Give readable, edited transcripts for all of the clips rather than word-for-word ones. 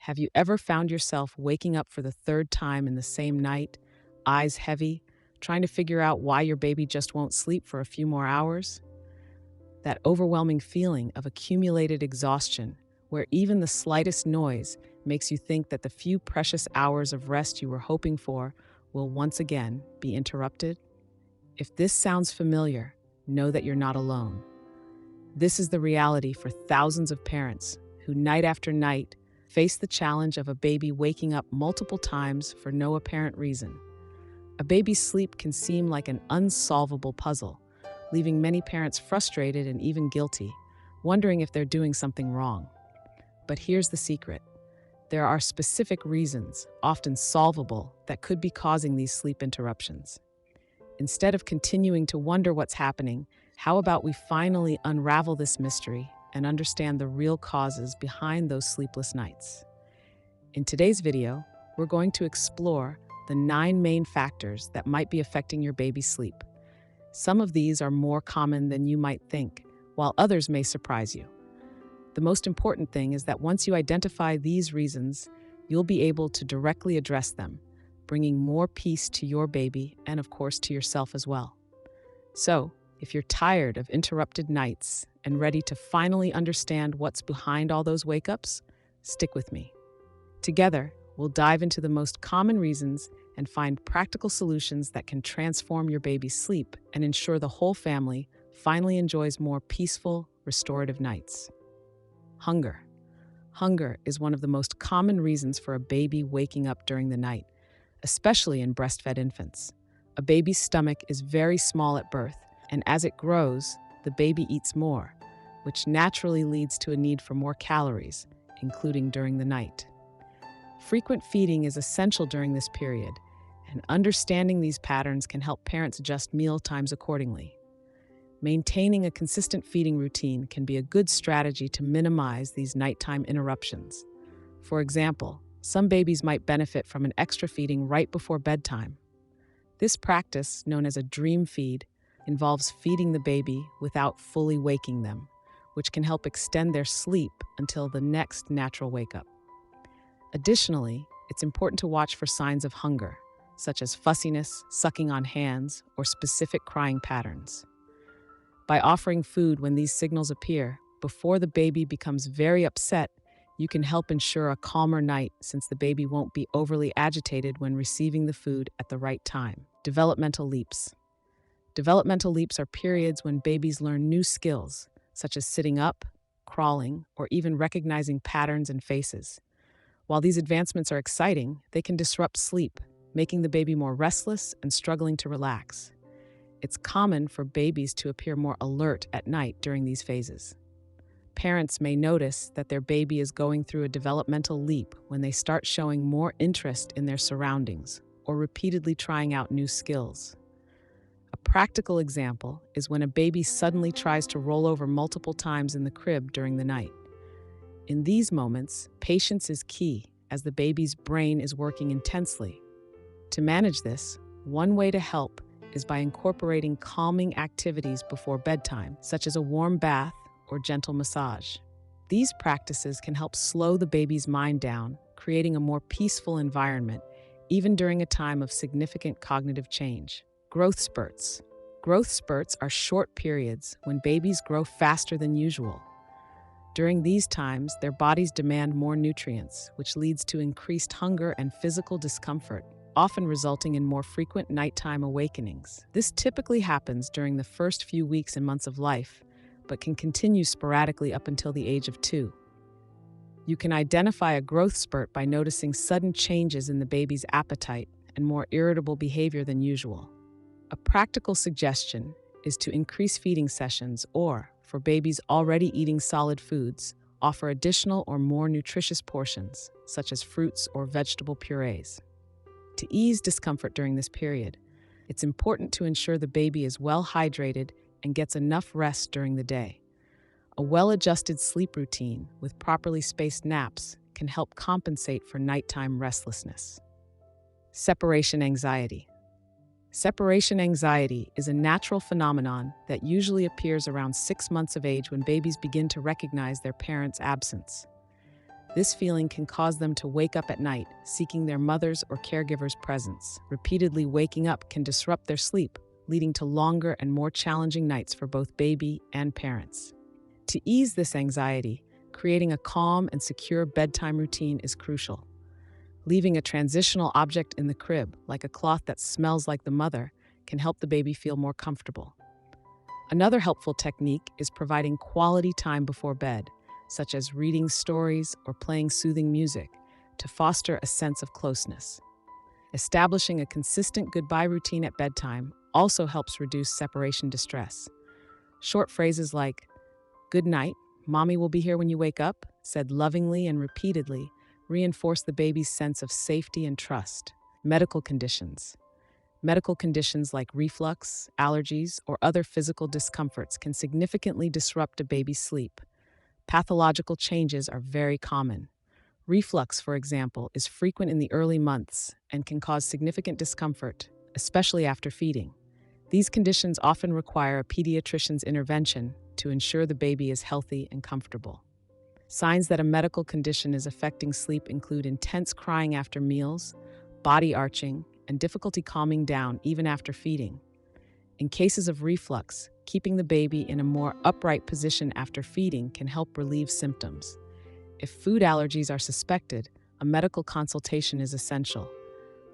Have you ever found yourself waking up for the third time in the same night, eyes heavy, trying to figure out why your baby just won't sleep for a few more hours? That overwhelming feeling of accumulated exhaustion, where even the slightest noise makes you think that the few precious hours of rest you were hoping for will once again be interrupted? If this sounds familiar, know that you're not alone. This is the reality for thousands of parents who, night after night, face the challenge of a baby waking up multiple times for no apparent reason. A baby's sleep can seem like an unsolvable puzzle, leaving many parents frustrated and even guilty, wondering if they're doing something wrong. But here's the secret. There are specific reasons, often solvable, that could be causing these sleep interruptions. Instead of continuing to wonder what's happening, how about we finally unravel this mystery and understand the real causes behind those sleepless nights? In today's video, we're going to explore the 9 main factors that might be affecting your baby's sleep. Some of these are more common than you might think, while others may surprise you. The most important thing is that once you identify these reasons, you'll be able to directly address them, bringing more peace to your baby and, of course, to yourself as well. So, if you're tired of interrupted nights and ready to finally understand what's behind all those wake-ups, stick with me. Together, we'll dive into the most common reasons and find practical solutions that can transform your baby's sleep and ensure the whole family finally enjoys more peaceful, restorative nights. Hunger. Hunger is one of the most common reasons for a baby waking up during the night, especially in breastfed infants. A baby's stomach is very small at birth, and as it grows, the baby eats more, which naturally leads to a need for more calories, including during the night. Frequent feeding is essential during this period, and understanding these patterns can help parents adjust meal times accordingly. Maintaining a consistent feeding routine can be a good strategy to minimize these nighttime interruptions. For example, some babies might benefit from an extra feeding right before bedtime. This practice, known as a dream feed, involves feeding the baby without fully waking them, which can help extend their sleep until the next natural wake-up. Additionally, it's important to watch for signs of hunger, such as fussiness, sucking on hands, or specific crying patterns. By offering food when these signals appear, before the baby becomes very upset, you can help ensure a calmer night since the baby won't be overly agitated when receiving the food at the right time. Developmental leaps. Developmental leaps are periods when babies learn new skills, such as sitting up, crawling, or even recognizing patterns and faces. While these advancements are exciting, they can disrupt sleep, making the baby more restless and struggling to relax. It's common for babies to appear more alert at night during these phases. Parents may notice that their baby is going through a developmental leap when they start showing more interest in their surroundings or repeatedly trying out new skills. A practical example is when a baby suddenly tries to roll over multiple times in the crib during the night. In these moments, patience is key as the baby's brain is working intensely. To manage this, one way to help is by incorporating calming activities before bedtime, such as a warm bath or gentle massage. These practices can help slow the baby's mind down, creating a more peaceful environment, even during a time of significant cognitive change. Growth spurts. Growth spurts are short periods when babies grow faster than usual. During these times, their bodies demand more nutrients, which leads to increased hunger and physical discomfort, often resulting in more frequent nighttime awakenings. This typically happens during the first few weeks and months of life, but can continue sporadically up until the age of 2. You can identify a growth spurt by noticing sudden changes in the baby's appetite and more irritable behavior than usual. A practical suggestion is to increase feeding sessions or, for babies already eating solid foods, offer additional or more nutritious portions, such as fruits or vegetable purees. To ease discomfort during this period, it's important to ensure the baby is well hydrated and gets enough rest during the day. A well-adjusted sleep routine with properly spaced naps can help compensate for nighttime restlessness. Separation anxiety. Separation anxiety is a natural phenomenon that usually appears around 6 months of age when babies begin to recognize their parents' absence. This feeling can cause them to wake up at night, seeking their mother's or caregiver's presence. Repeatedly waking up can disrupt their sleep, leading to longer and more challenging nights for both baby and parents. To ease this anxiety, creating a calm and secure bedtime routine is crucial. Leaving a transitional object in the crib, like a cloth that smells like the mother, can help the baby feel more comfortable. Another helpful technique is providing quality time before bed, such as reading stories or playing soothing music, to foster a sense of closeness. Establishing a consistent goodbye routine at bedtime also helps reduce separation distress. Short phrases like, "Good night, mommy will be here when you wake up," said lovingly and repeatedly, reinforce the baby's sense of safety and trust. Medical conditions. Medical conditions like reflux, allergies, or other physical discomforts can significantly disrupt a baby's sleep. Pathological changes are very common. Reflux, for example, is frequent in the early months and can cause significant discomfort, especially after feeding. These conditions often require a pediatrician's intervention to ensure the baby is healthy and comfortable. Signs that a medical condition is affecting sleep include intense crying after meals, body arching, and difficulty calming down even after feeding. In cases of reflux, keeping the baby in a more upright position after feeding can help relieve symptoms. If food allergies are suspected, a medical consultation is essential.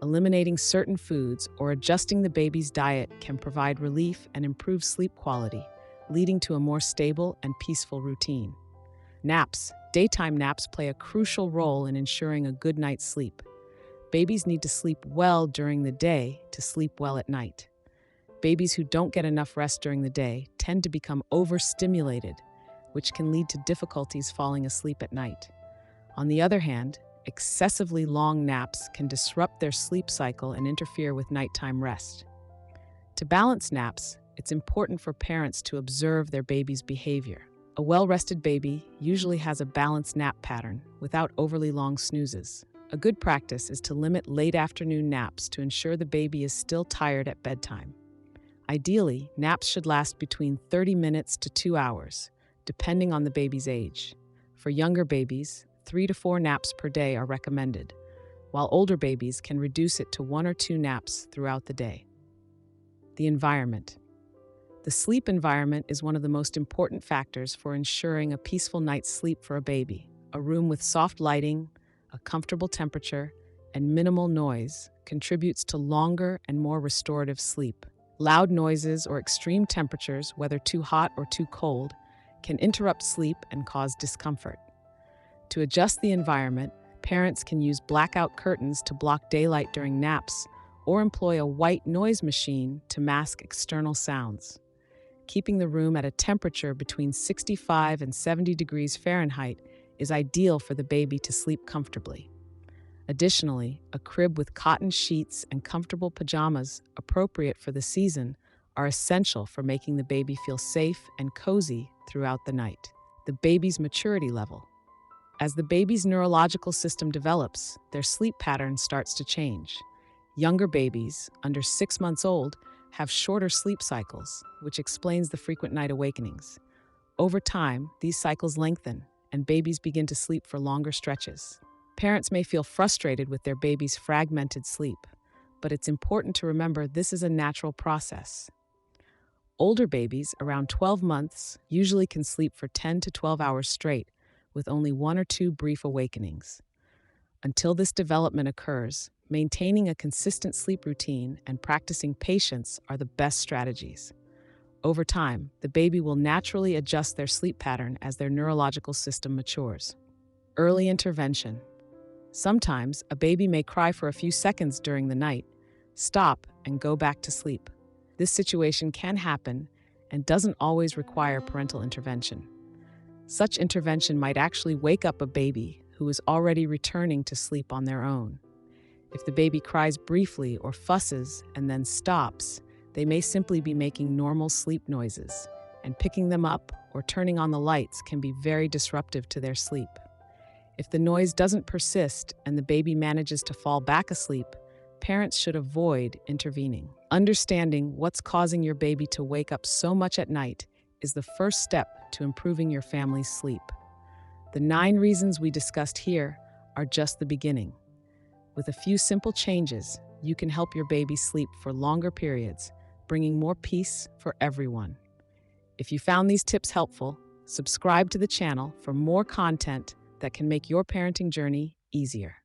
Eliminating certain foods or adjusting the baby's diet can provide relief and improve sleep quality, leading to a more stable and peaceful routine. Naps. Daytime naps play a crucial role in ensuring a good night's sleep. Babies need to sleep well during the day to sleep well at night. Babies who don't get enough rest during the day tend to become overstimulated, which can lead to difficulties falling asleep at night. On the other hand, excessively long naps can disrupt their sleep cycle and interfere with nighttime rest. To balance naps, it's important for parents to observe their baby's behavior. A well-rested baby usually has a balanced nap pattern without overly long snoozes. A good practice is to limit late afternoon naps to ensure the baby is still tired at bedtime. Ideally, naps should last between 30 minutes to 2 hours, depending on the baby's age. For younger babies, 3 to 4 naps per day are recommended, while older babies can reduce it to 1 or 2 naps throughout the day. The environment. The sleep environment is one of the most important factors for ensuring a peaceful night's sleep for a baby. A room with soft lighting, a comfortable temperature, and minimal noise contributes to longer and more restorative sleep. Loud noises or extreme temperatures, whether too hot or too cold, can interrupt sleep and cause discomfort. To adjust the environment, parents can use blackout curtains to block daylight during naps or employ a white noise machine to mask external sounds. Keeping the room at a temperature between 65 and 70 degrees Fahrenheit is ideal for the baby to sleep comfortably. Additionally, a crib with cotton sheets and comfortable pajamas appropriate for the season are essential for making the baby feel safe and cozy throughout the night. The baby's maturity level. As the baby's neurological system develops, their sleep pattern starts to change. Younger babies, under 6 months old, have shorter sleep cycles, which explains the frequent night awakenings. Over time, these cycles lengthen, and babies begin to sleep for longer stretches. Parents may feel frustrated with their baby's fragmented sleep, but it's important to remember this is a natural process. Older babies, around 12 months, usually can sleep for 10 to 12 hours straight, with only 1 or 2 brief awakenings. Until this development occurs, maintaining a consistent sleep routine and practicing patience are the best strategies. Over time, the baby will naturally adjust their sleep pattern as their neurological system matures. Early intervention. Sometimes, a baby may cry for a few seconds during the night, stop, and go back to sleep. This situation can happen and doesn't always require parental intervention. Such intervention might actually wake up a baby who is already returning to sleep on their own. If the baby cries briefly or fusses and then stops, they may simply be making normal sleep noises, and picking them up or turning on the lights can be very disruptive to their sleep. If the noise doesn't persist and the baby manages to fall back asleep, parents should avoid intervening. Understanding what's causing your baby to wake up so much at night is the first step to improving your family's sleep. The 9 reasons we discussed here are just the beginning. With a few simple changes, you can help your baby sleep for longer periods, bringing more peace for everyone. If you found these tips helpful, subscribe to the channel for more content that can make your parenting journey easier.